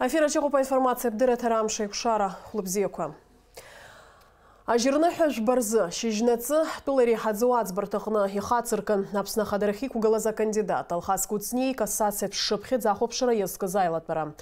Афира чего информация бдыратара амшек шара хлопзеква. Ажирныхыш барзы, шижнецы, тулери хадзуац бартахна хихацыркан, напсна хадарахи кугалаза кандидат, алхас куцней кассация пшипхит захопшира есказайлат пара.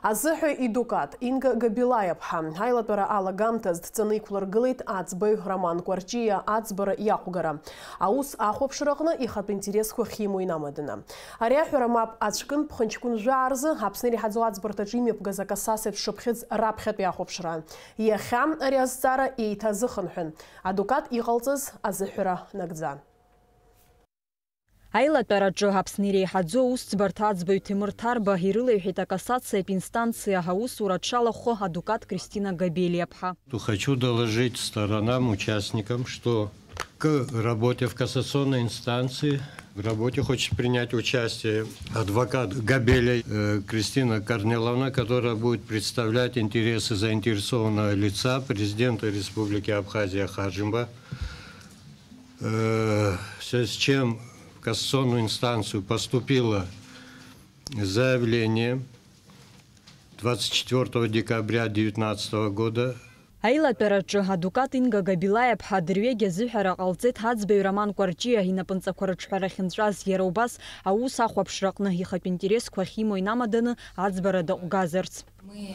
Азыхы идукат, Инга Габилаевха, айлат пара ала гамтаз, цены куларгылит ацбы Роман Кварчия, ацбара яхугара. Аус ахопширахна и хат интерес хухиму и намадына. Аряхура мап ацкын пханчкун жарзы, апснери хадзуац бартаджими пгаза кассация пшипхит рабхет яхопшира. Яхам ариазцара и Зыханхын. Адукат иғалцыз азыхыра нагдзан. Айла тараджо хапснери хадзо уст бартацбой Тимуртар Багирыла и кассация инстанция хаус урачала хо адукат Кристина Габилиевха. Хочу доложить сторонам, участникам, что к работе в кассационной инстанции в работе хочет принять участие адвокат Габелия Кристина Корниловна, которая будет представлять интересы заинтересованного лица президента Республики Абхазия Хаджимба, в связи с чем в кассационную инстанцию поступило заявление 24 декабря 2019 года. Айла тараджо адукат Инга Габилаевха дырвеге зыхара қалцет хадзбей Роман Кварчия хинапынца кварачхарахинжаз ераубас аус ахуапшракны хихап интерес квахимо и намаданы ацбара да угазерц. Мы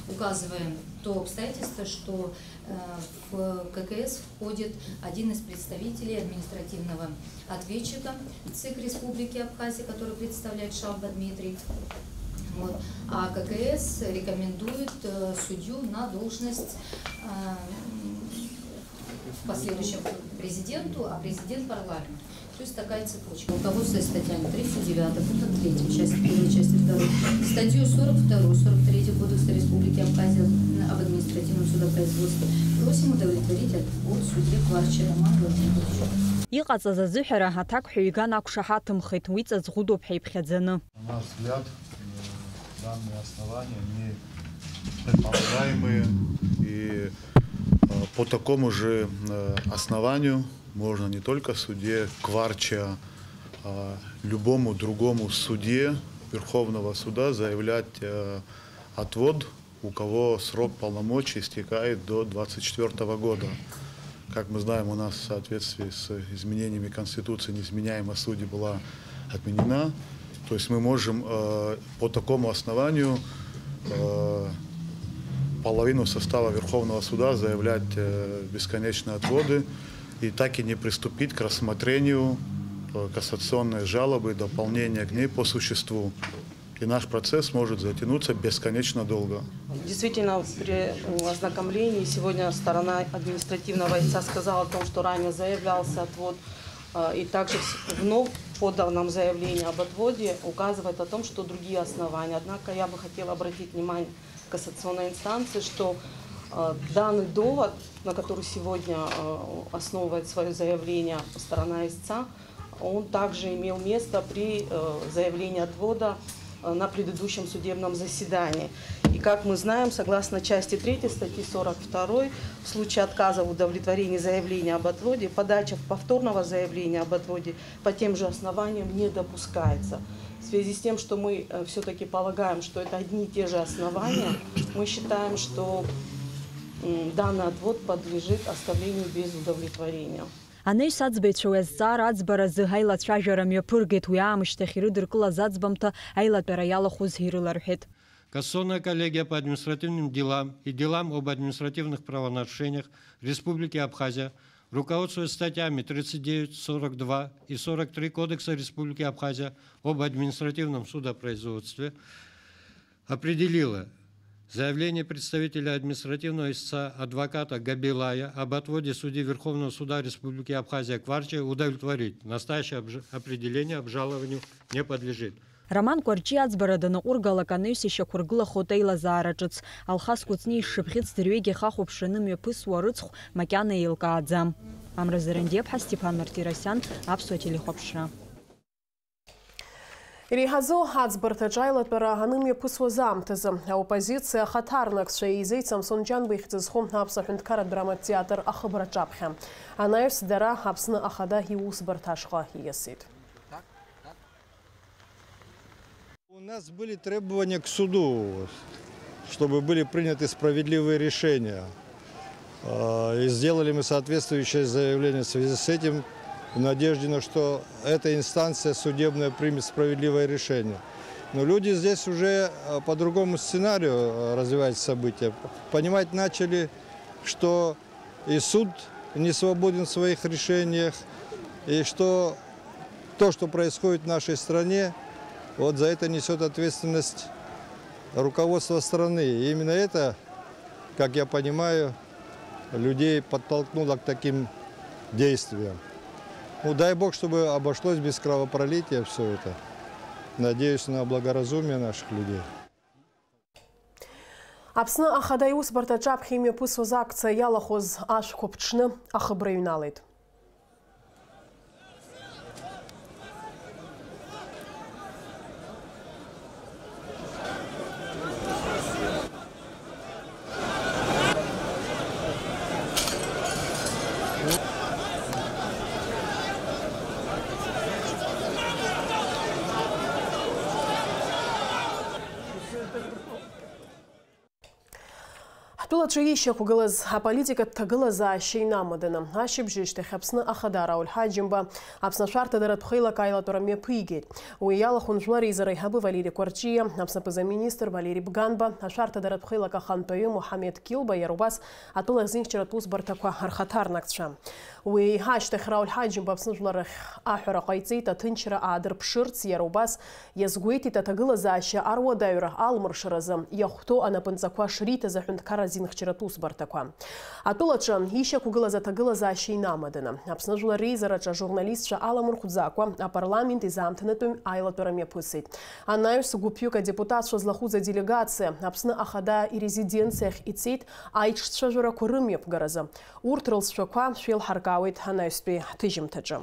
указываем то обстоятельство, что в ККС входит один из представителей административного ответчика ЦИК Республики Абхазия, который представляет Шалба Дмитрий. Вот. А ККС рекомендует судью на должность в последующем президенту, а президент парламенту. То есть такая цепочка. Руководствуясь статьями 39, пунктом 3, части 1, части 2, статью 42, 43 Кодекса Республики Абхазия об административном судопроизводстве, просим удовлетворить от судьи Кварчия Романа Владимировича. Иqaца за зыхара хатак хуиган акшахатым хит уица згудоп хейпхедзены. На наш взгляд, данные основания не предполагаемые, и по такому же основанию можно не только судье Кварчия, а любому другому судье Верховного суда заявлять отвод, у кого срок полномочий истекает до 2024 года. Как мы знаем, у нас в соответствии с изменениями Конституции неизменяемость судей была отменена. То есть мы можем по такому основанию половину состава Верховного суда заявлять бесконечные отводы и так и не приступить к рассмотрению кассационной жалобы, дополнения к ней по существу. И наш процесс может затянуться бесконечно долго. Действительно, при ознакомлении сегодня сторона административного истца сказала о том, что ранее заявлялся отвод, и также вновь подал нам заявление об отводе, указывает о том, что другие основания. Однако я бы хотела обратить внимание кассационной инстанции, что данный довод, на который сегодня основывает свое заявление сторона истца, он также имел место при заявлении отвода на предыдущем судебном заседании. И как мы знаем, согласно части 3 статьи 42, в случае отказа в удовлетворении заявления об отводе, подача повторного заявления об отводе по тем же основаниям не допускается. В связи с тем, что мы все-таки полагаем, что это одни и те же основания, мы считаем, что данный отвод подлежит оставлению без удовлетворения. Аней сацбейчу эзцар ацбара зыгайла цражара мёпургет уямыштахиры дыркыла зацбамта айла пераяла хузгирылархет. Кассационная коллегия по административным делам и делам об административных правонарушениях Республики Абхазия, руководствуясь статьями 39, 42 и 43 Кодекса Республики Абхазия об административном судопроизводстве, определила заявление представителя административного истца адвоката Габилая об отводе судьи Верховного суда Республики Абхазия Кварчия удовлетворить. Настоящее определение обжалованию не подлежит. Роман Кварчия ацбараданы ургала канеусища кургыла хотейла заараджыц. Алхас куцней шипхиц дырвеге хахупшыным ёпыс уарыцх макяна илка адзам. Амразарендепха Степан Мартиросян, Апсуа телехопшра. Ирихазо ацбартаджайлат пара ганымья пысвозамтызы. Оппозиция хатарнакша изей Самсонджан бейхтызхом апсахынткара драматеатр ахыбрачапхя. Анайрс дара апсны ахада хиус барташха есид. У нас были требования к суду, чтобы были приняты справедливые решения. И сделали мы соответствующее заявление в связи с этим, в надежде на что эта инстанция судебная примет справедливое решение. Но люди здесь уже по другому сценарию развивают события. Понимать начали, что и суд не свободен в своих решениях, и что то, что происходит в нашей стране, вот за это несет ответственность руководство страны. И именно это, как я понимаю, людей подтолкнуло к таким действиям. Ну, дай Бог, чтобы обошлось без кровопролития все это. Надеюсь на благоразумие наших людей. Аԥсны ахада иусбарҭаҿы аԥхьа имҩаԥысуаз акциа иалахәыз ашәқәа ԥҽны ахыбра ҩналеит. Ҳтәылаҿы ишьақәгылаз аполитика ҭагылазаашьа инамаданы ашьыбжьышьҭахь Аԥсны ахада Рауль Ҳаџьымба Аԥсны ашәарҭадаратә хеилак-ааилатәара мҩаԥигеит. Уи иалахәын жәлар еизара аиҳабы Валери Кәарҷиа, Аԥсны аԥыза-министр Валери Бганба, ашәарҭадаратә хеилак ахантәаҩы Мухамед Килба, иара убас атәыла зинхьчаратә усбарҭақәа рхаҭарнакцәа. Уи ҳашьҭахь Рауль Ҳаџьымба Аԥсны жәлар рахь аҳәара ҟаиҵеит аҭынчра аадырԥшырц, иара убас иазгәеиҭеит аҭагылазаашьа аруадаҩра алмыршаразы иахәҭоу анапынҵақәа шриҭаз аҳәынҭқарра зинхьчаратә усбарҭақәа. Атәылаҿы ишьақәгылаз аҭагылазаашьа инамаданы Аԥсны жәлар реизараҿы ажурналистцәа аламырхәӡакәа апарламент изаамҭанытәым аилатәара мҩаԥысит. Анаҩс гәыԥҩык адепутатцәа злахәыз аделегациа Аԥсны ахада ирезиденциахь ицеит аиҿцәажәарақәа рымҩаԥгаразы. Урҭ рылҵшәақәа шәеилҳаркаауеит анаҩстәи ҳҭыжьымҭаҿы.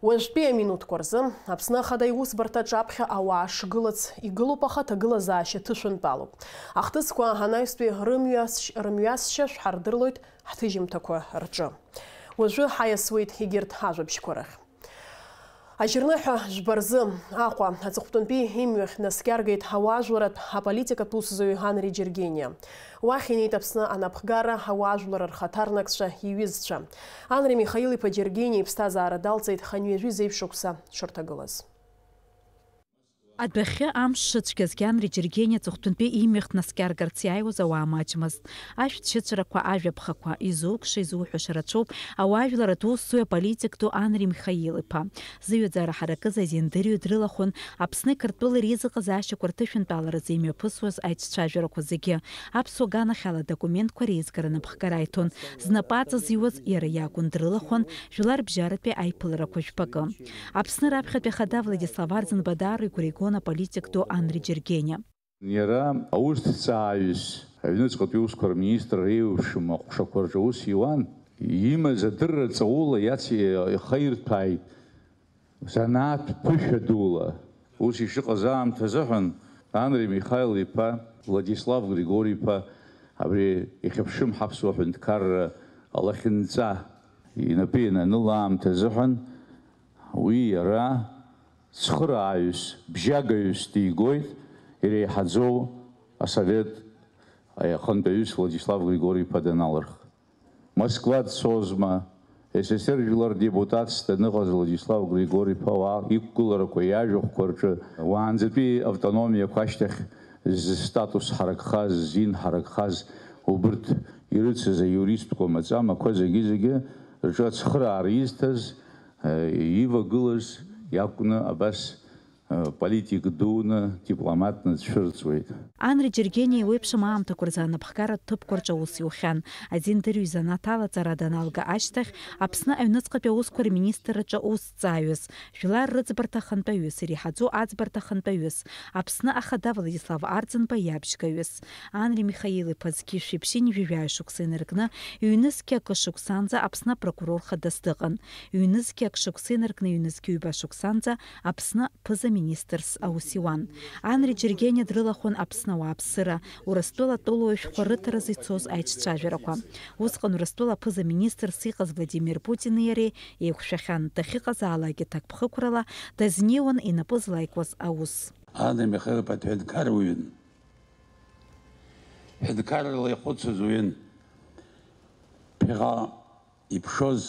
Уажәтәи аминуҭқәа рзы Аԥсны ахада иусбарҭаҿы аԥхьа ауаа шгылац игылоуп, аха аҭагылазаашьа ҭышәынтәалоуп. Ахҭысқәа анаҩстәи рымҩасшьа шәҳардырлоит ҳҭыжьымҭақәа рҿы. Уажәы ҳаиасуеит егьырҭ ажәабжьқәа рахь. Ажьырныҳәа жәбарзы Аҟәа аҵыхәтәантәи имҩахь наскьаргеит ҳауаажәларатә аполитикатә усзуҩ Анри Џьергениа. Уахь инеит Аԥсны анапхгара ҳауаажәлар рхаҭарнакцәа иҩызцәа. Анри Михаил-иԥа Џьергениа иԥсҭазаара далҵит ханҩажәи зеиԥшықәса дшырҭагылаз. Адәахьы амш шыцәгьазгьы Анри Џьергениа аҵыхәтәантәи имҩахь днаскьаргарц иааиуаз ауаа маҷмызт. Ашәҭшьыцәрақәа, ажәаԥхақәа изукша, изуҳәаша рацәоуп ауаажәларатә усзуҩ аполитиктә Анри Михаил-иԥа. Зыҩаӡара ҳаракыз азин дырҩ дрылахәын Аԥсны Қырҭтәылаҿ изыҟаз-аашьақәа рҭышәынтәаларазы имҩаԥысуаз аиҿцәажәарақәа зегьы. Аԥсуа ганахьала адокументқәа реизгара напхгара аиҭон. Знапы аҵазиуаз иара иакәын, дрылахәын жәларбжьаратәи аиԥыларақәа жәпакы. Аԥсны раԥхьатәи ахада Владислав Арӡынба игәыригон аполитиктә Анри Џьергениа. Иара аусҭҵааҩыс аҩныҵҟатәи усқәа рминистр реиуԥшым аҟәшақәа рҿы аус иуан, имаз адырра ҵаула ихаирҭәааит занааҭтә ԥышәа дула. Ус ишыҟаз аамҭазы азыҳәан Анри Михаил-иԥа Владислав Григори-иԥа абри ихьыԥшым ҳаԥсуа ҳәынҭқарра алахьынҵа инапы иананыла аамҭазы азыҳәан уи иара цхырааҩыс, бжьагаҩыс дигоит иреиҳаӡоу асовет ахантәаҩыс Владислав Григори-иԥа даналырх. Москва дцозма, СССР жәлар депутатс даныҟаз Владислав Григори-иԥа иқәгыларақәа иажәахәқәа рҿы уаанӡатәи автономиақәа ашьҭахь зстатус ҳаракхаз, зин ҳаракхаз убырҭ ирыцыз аиуристқәа маҵамақәа зегьы рҿы ацхыраара изҭаз ивагылаз иакәны абас политик дуны, дипломатны дшәырҵуеит. Анри Џьергениа иеиԥшым аамҭақәа рзы анапхгаратә ҭыԥқәа рҿы аус иухьан. Азин дырҩ занааҭ алаҵара даналга ашьҭахь Аԥсны аҩныҵҟатәи аусқәа рминистрраҿы усҭҵааҩыс, жәлар рыӡбарҭа ахантәаҩыс, иреиҳаӡоу аӡбарҭа ахантәаҩыс, Аԥсны ахада Владислав Арӡынба иабжьгаҩыс. Анри Михаил-иԥа зқьи шәиԥшьи нижәҩаҩ шықәса инаркны ҩнызқьи акы шықәсанӡа Аԥсны апрокурор хадас дыҟан. Ҩнызқьи акы шықәса инаркны ҩнызқьи ҩба шықәсанӡа Аԥсны ԥыза-министрс аус иуан. Анри Џьергениа дрылахәын Аԥсны ауааԥсыра, Урыстәыла атәылауаҩшәқәа рыҭаразы ицоз аиҿцәажәарақәа. Усҟан Урыстәыла аԥыза-министрс иҟаз Владимир Путини иареи еиқәшәахьан, дахьыҟазаалакгьы ҭакԥхықәрала дазнеиуан инапы злаикуаз аус. Анри Михайлов Ҳәдкар уҩын. Ҳәдкарла ихәыцыз уҩын. Ԥиҟа иԥшоз,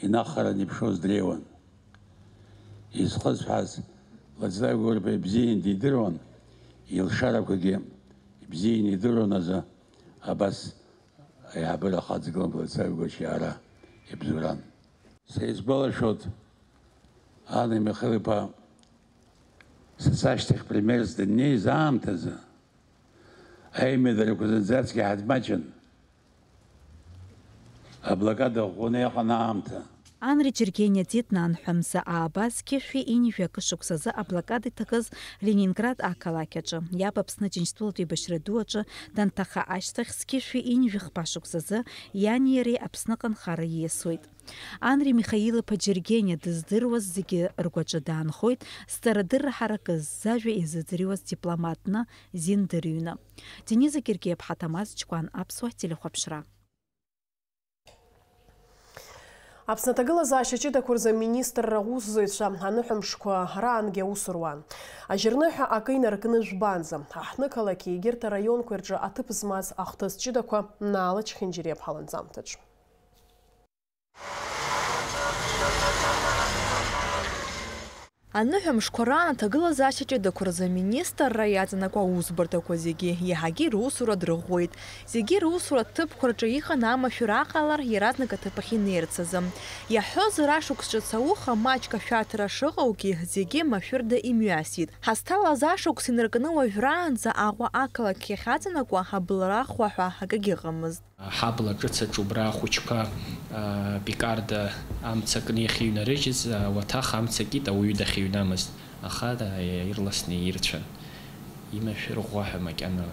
инахаран иԥшоз дреиуан. Изхысҳәаз Владислав Григорьевич бзиан дидыруан, илшарақәагьы бзиан идыруан азы абас аиҳабыра хаҵгылан Владислав Григорьевич иаара ибзуран. Сеизгәалашәоит Анри Михайлов-иԥа сасашьҭахь премьерс даннеиз аамҭазы аимедарақәа зынӡаск иҳадмаҷын. Аблокада ӷәӷәаны иҟан аамҭа. Анри Џьыргениа Ӡитнанҳәамза аабаз Кьышәи инижәакы шықәсазы аблокада иҭакыз Ленинград ақалақь аҿы, иаб Аԥсны Џьынџьтәылатә еибашьра ду аҿы данҭаха ашьҭахь Скьышәи инижәа-хԥа шықәсазы иани иареи Аԥсныҟа нхара ииасуеит. Анри Михаил-иԥа Џьыргениа дыздыруаз зегьы ргәаҿы даанхоит зҵарадырра ҳаракы ззажәа изыӡырҩуаз дипломатны Зин дырҩны. Дениза Гергиев-ԥҳа Ҭамаз Ҷкәан, Аԥсуа телехәаԥшра. Аԥсны аҭагылазаашьа ҷыдақәа рзы аминистрра аусзуҩцәа аныҳәамшқәа раангьы аус руан. Ажьырныҳәа акы инаркны жәбанӡа. Аҳҭнықалақь егьырҭ араионқәа рҿы аҭыԥ змаз ахҭыс ҷыдақәа Наала Чхинџьыриа-ԥҳа ланҵамҭаҿ. Аныҳәамшқәа раан аҭагылазаашьа ҷыдақәа рзы аминистрра иаҵанакуа аусбарҭақәа зегьы иаҳагьы русура дрыӷәӷәеит. Зегьы русура аҭыԥқәа рҿы иҟан амашәыр аҟалар иаразнак аҭыԥ ахь инеирц азы. Иаҳҳәозар ашықәс ҿыц ауха маҷк ашәарҭара шыҟоугьы зегьы машәырда имҩасит. Ҳазҭалаз ашықәс инаркны уажәраанӡа Аҟәа ақалақь иахьаҵанакуа ҳабылра хәаҳәа акагьы ыҟамызт. Ҳабла ҿыцаҿ убра ахәыҷқәа Пикарда амца кны иахьыҩнарыжьыз уаҭах амца кит ауаҩы дахьыҩнамызт. Аха ирласны ирцәан. Имашәыр ӷәӷәаҳәа макьана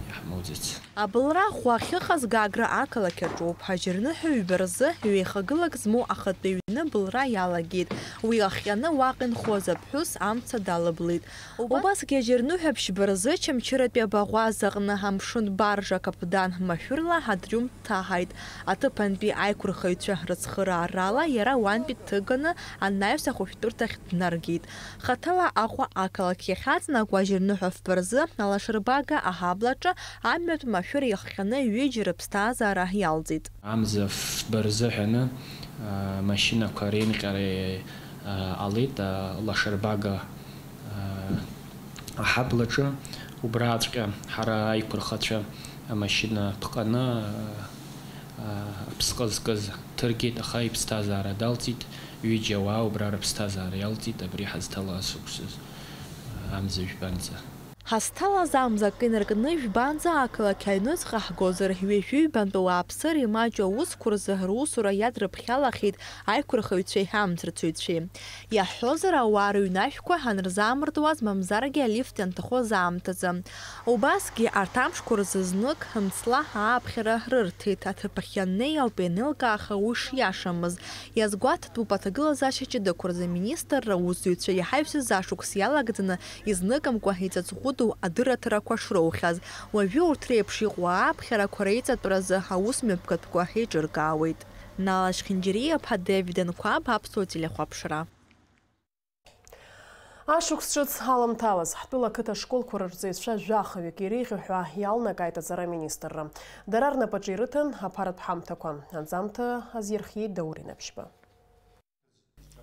иаҳмоуӡац. Абылра хәа ахьыҟаз Гагра ақалақь аҿоуп. Ҳаџьырныҳәа ҩба рзы ҩеихагылак змоу ахатәы ҩны былра иалагеит. Уи ахҟьаны уаҟа инхоз аԥҳәыс амца далыблит. Убасгьы Аџьырныҳәа ԥшьба рзы Чамчыратәи абаӷәаз аҟны амшын баржа акаԥдан машәырла ҳадрҩым дҭаҳаит. Аҭыԥантәи аиқәырхаҩцәа рыцхыраарала иара уантәи дҭыганы анаҩс ахәышәтәырҭахь днаргеит. Хаҭала Аҟәа ақалақь иахьаҵанакуа Аџьырныҳәа фба рзы Алашарбага аҳаблаҿы амҩатә машәыр иахҟьаны ҩыџьа ԥсҭазаара иалҵит. Амза фба рзыҳәаны машьынақәа реинҟьара ҟалеит Алашарбага аҳаблаҿы. Убраҵәҟьа ҳара аиқәырхацәа амашьына ԥҟаны аԥсҟы зкыз ҭыргеит, аха иԥсҭазаара далҵит. Ҩыџьа ауаа убра рыԥсҭазаара иалҵит. Абри ҳазҭала сықәсыз амза жәбанӡа. Ҳазҭалаз амза акы инаркны жәбанӡа ақалақь аҩныҵҟа ҳгозар ҩажәаҩбантәи ауааԥсыра имаҷу аусқәа рзы русура иадрыԥхьалахьеит аиқәырхаҩцәеи амцрыҵаҩцәеи. Иаҳҳәозар ауаа рыҩнашәқәа ҳанырзамыртуаз мамзаргьы алифт ианҭахоз аамҭазы. Убасгьы арҭ амшқәа рзы знык мцла ааԥхьара рырҭеит. Аҭыԥ ахь ианнеи ауп ианеилкааха уи шиашамыз. Иазгәаҭатәуп аҭагылазаашьа ҷыдақәа рзы аминистрра аусзуҩцәа иаҳаҩсыз ашықәс иалагӡаны изныкымкәа иҵаҵӷәыду адырраҭарақәа шроухьаз. Уажәы урҭ реиԥш иҟоу ааԥхьарақәа реиҵатәразы аусмҩаԥгатәқәа еиҿыркаауеит. Наала Чхинџьыриа-ԥҳа Девид Нқәаб, Аԥсуа телехәаԥшра. Ашықәс ҿыц аламҭалаз ҳтәыла ақыҭа школқәа рырҵаҩцәа жәахаҩык иреиӷьу ҳәа иалнакааит аҵара аминистрра. Дара рнапаҿы ирыҭан аԥаратә ҳамҭақәа. Анҵамҭа азирхиеит Даурен Аԥшьба.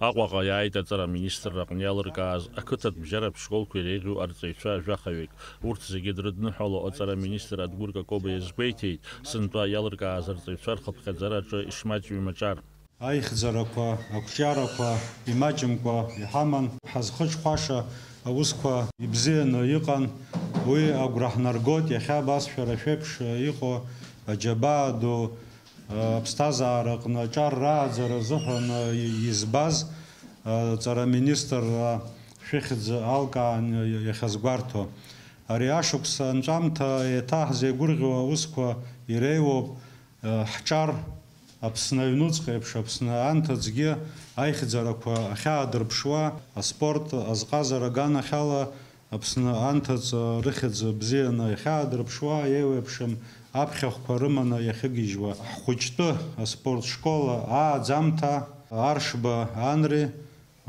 Аҟәаҟа иааит аҵара аминистрра аҟны иалыркааз ақыҭатә бжьаратә школқәа иреиӷьу арҵаҩцәа жәахаҩык. Урҭ зегьы дрыдныҳәало аҵара аминистр Адгәыр Какоба иазгәеиҭеит сынтәа иалыркааз арҵаҩцәа рхыԥхьаӡараҿы ишмаҷу имаҷар. Аихьӡарақәа, ақәҿиарақәа имаҷымкәа иҳаман, ҳазхыҽхәаша аусқәа ибзианы иҟан. Уи агәра ҳнаргоит иахьа абас шәара шәеиԥш иҟоу аџьабаа ду аԥсҭазаара аҟны аҿар рааӡара азыҳәан избаз аҵара аминистр шәыхьӡ алкаан иахьазгәарҭо. Ари ашықәс анҵәамҭа еиҭа ҳзеигәырӷьо аусқәа иреиуоуп. Ҳҿар Аԥсны аҩнуҵҟа еиԥш Аԥсны анҭыҵгьы аихьӡарақәа ахьаадырԥшуа аспорт азҟазара аганахьала Аԥсны анҭыҵ рыхьӡ бзианы иахьаадырԥшуа еиуеиԥшым аԥхьахәқәа рыманы иахьыгьежьуа. Ҳхәыҷтәы аспорт школа ааӡамҭа Аршба Анри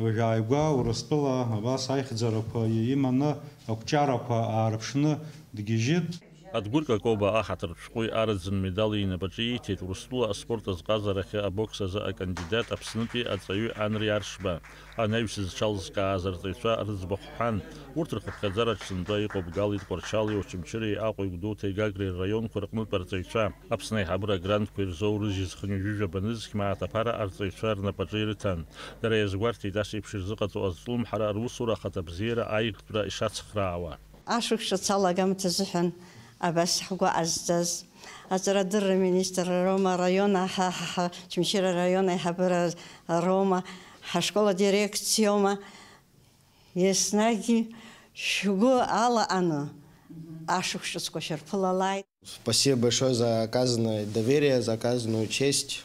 Вжаигва Урыстәыла абас аихьӡарақәа иманы ақәҷарақәа аарԥшны дгьежьит. Адгәырка Коба ахаҭыршәҟәи арӡын медал инапаҿы ииҭеит Урыстәыла аспорт азҟазарахьы абокс азы акандидат Аԥснытәи аҵаҩы Анри Аршба. Анаҩс зҽалзкааз арҵаҩцәа рыӡбахә ҳәан, урҭ рхыԥхьаӡараҿ сынтәа иҟоуп Галит Қәарчали, Очамчыреи, Аҟәеи, Гәдоуҭеи, Гагреи рраионқәа рҟнытә арҵаҩцәа. Аԥсны аиҳабыра агрантқәа ирзоурыжьыз хынҩажәижәаба хьмааҭаԥара арҵаҩцәа рнапаҿы ирыҭан. Дара иазгәарҭеит ас еиԥш ирзыҟаҵо азҿлымҳара русура ахаҭабзиара аиӷьтәра ишацхраауа. Ашықәсқәа цалагамҭа азыҳәан абас ҳгәы ҟазҵаз аҵарадырра министр Рома раион Очамчыра раион аиҳабыра Рома ҳашкол дирекциома еснагь шәгәы алаҟаны ашықәсқәа шәырԥылалааит. Спасибо большое за оказанное доверие, за оказанную честь.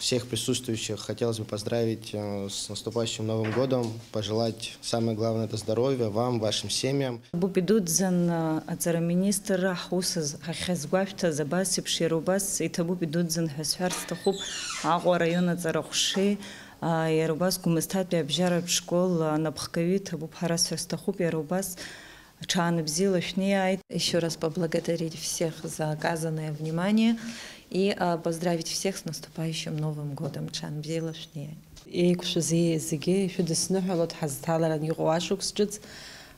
Всех присутствующих хотелось бы поздравить с наступающим Новым годом, пожелать самое главное это здоровья вам, вашим семьям. Бубидудзан аҵараминистр ҳусыз ҳахьазгәашәҭаз абас еиԥш иара убас иҭабуп идуӡӡан ҳәа сҳәарц сҭахуп Аҟәа араион аҵарахәши иара убас Гәымсҭатәи абжьаратә школ анапхгаҩы иҭабуп ҳара сҳәарц сҭахуп иара убас ҽаанбзиала шәнеиааит. Еще раз поблагодарить всех за оказанное внимание и поздравить всех с наступающим Новым годом. Ҽаанбзиала шәнеиааит. Еиқәшәыз зегьы шәыдысныҳәалоит ҳазҭаларан иҟоу ашықәс ҿыц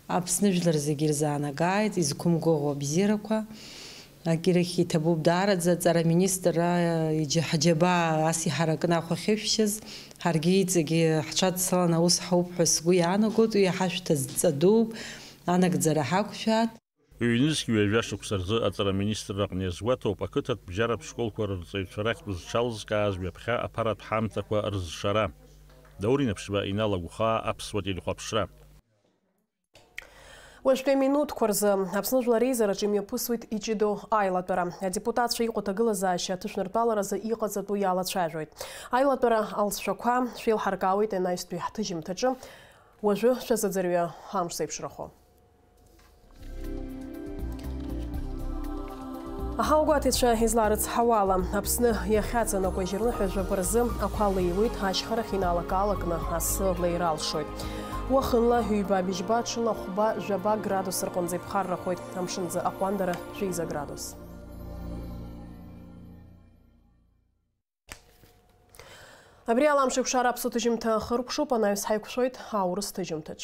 Аԥсны жәлар зегьы ирзаанагааит изқәымгәыӷуа абзиарақәа. Акирахь иҭабуп даараӡа аҵараминистрра ҳџьабаа ас иҳаракны ахәахьышәшьыз ҳаргьы иҵегьы ҳҽадцаланы аус ҳауп ҳәа сгәы иаанагоит. Уи ҳашәҭаз ҵадууп, анагӡара ҳақәшәаат. Ҩ-нызқь ҩажәа шықәса рзы аҵараминистрраҟны иазгәаҭоуп ақыҭатә бџьаратә школқәа рырҵаҩцәа рахьтә зҽалзкааз ҩаԥхьа аԥаратә ҳамҭақәа рызшара. Даури Наԥшьба, Инал Агәхаа, Аԥсуа телехәаԥшра. Уажәтәи минуҭқәа рзы Аԥсны Жәлар Реизараҿы имҩаԥысуеит иҷыдоу аилатәара. Адепутатцәа иҟоу аҭагылазаашьа аҭышәныртәаларазы иҟаҵатәу иалацәажәоит. Аилатәара алҵшәақәа шәеилҳаркаауеит анаҩстәи ҳҭыжьымҭаҿы. Уажәы шәазыӡырҩы ҳамш зеиԥшрахо. Аҳаугәаҭицәа изларыцҳауа ала Аԥсны иахьаҵанакуа ежьырныҳәа жәаба рзы ақәа леиуеит, ашьхарахь иналак-аалакны асы леира алшоит. Уахынла ҩба быжьба ҽыла хәба жәаба градус рҟынӡа иԥхаррахоит, амшынӡа аҟәандара 3 градус. Абри ала амш еиқәшара аԥсуа ҭыжьымҭа хыркәшоуп, анаҩс ҳаиқәшәоит аурыс ҭыжьымҭаҿ.